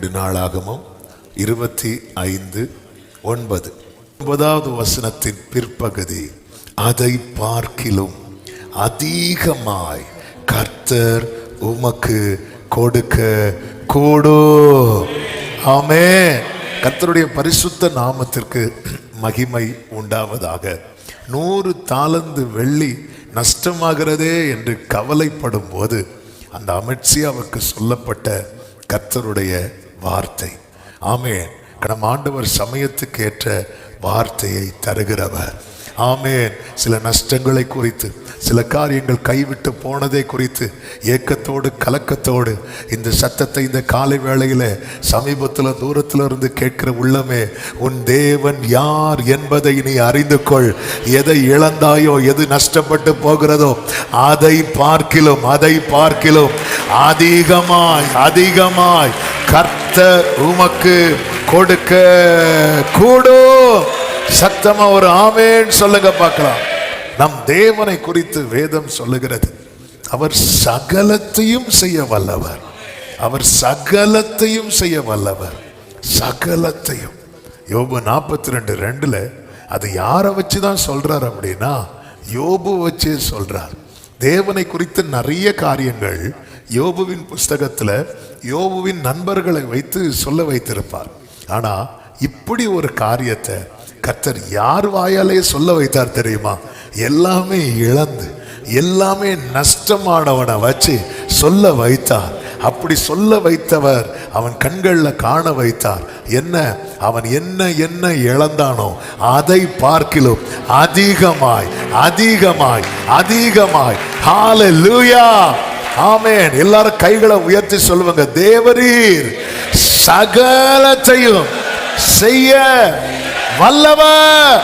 2 நாளாகமம் 25:9. 9வது வசனத்தின் பிற்பகுதி, அதை பார்க்கிலும் அதிகமாய் கர்த்தர் உமக்கு கொடுக்க கூடும். ஆமென். கர்த்தருடைய பரிசுத்த நாமத்திற்கு மகிமை உண்டாவதாக. 100 தாலந்து வெள்ளி நஷ்டமாகிறதே என்று கவலைப்படும் போது அந்த அமட்சியாவுக்கு சொல்லப்பட்ட கர்த்தருடைய வார்த்தை. ஆமென். கடந்த ஆண்டவர் சமயத்துக்கு ஏற்ற வார்த்தையை தருகிறவர். ஆமென். சில நஷ்டங்களை குறித்து, சில காரியங்கள் கைவிட்டு போனதை குறித்து ஏக்கத்தோடு கலக்கத்தோடு இந்த சத்தத்தை இந்த காலை வேளையில் சமீபத்தில் தூரத்தில் இருந்து கேட்கிற உள்ளமே, உன் தேவன் யார் என்பதை நீ அறிந்து கொள். எதை இழந்தாயோ, எது நஷ்டப்பட்டு போகிறதோ அதை பார்க்கிலும் அதிகமாய் அதிகமாய் கர்த்தர் உமக்கு கொடுக்க கூடும். சத்தமா ஒரு ஆமென் சொல்லுங்க பார்க்கலாம். நம் தேவனை குறித்து வேதம் சொல்லுகிறது, அவர் சகலத்தையும் செய்ய வல்லவர். அவர் சகலத்தையும் செய்ய வல்லவர். சகலத்தையும். யோபு 42:2 அது யாரை வச்சுதான் சொல்றார் அப்படின்னா, யோபு வச்சு சொல்றார். தேவனை குறித்து நிறைய காரியங்கள் யோபுவின் புஸ்தகத்துல யோபுவின் நண்பர்களை வைத்து சொல்ல வைத்திருப்பார். ஆனா இப்படி ஒரு காரியத்தை கர்த்தர் யார் வாயாலே சொல்ல வைத்தார் தெரியுமா? எல்லாமே இழந்து, எல்லாமே நஷ்டமானவனை வச்சு சொல்ல வைத்தார். அப்படி சொல்ல வைத்தவர் அவன் கண்களில் காண வைத்தார். என்ன அவன் என்ன இழந்தானோ அதை பார்க்கிலும் அதிகமாய் அதிகமாய் அதிகமாய். ஹல்லேலூயா. ஆமென். எல்லாரும் கைகளை உயர்த்தி சொல்லுவாங்க, தேவரீர் சகலத்தையும் செய்ய வல்லவர்.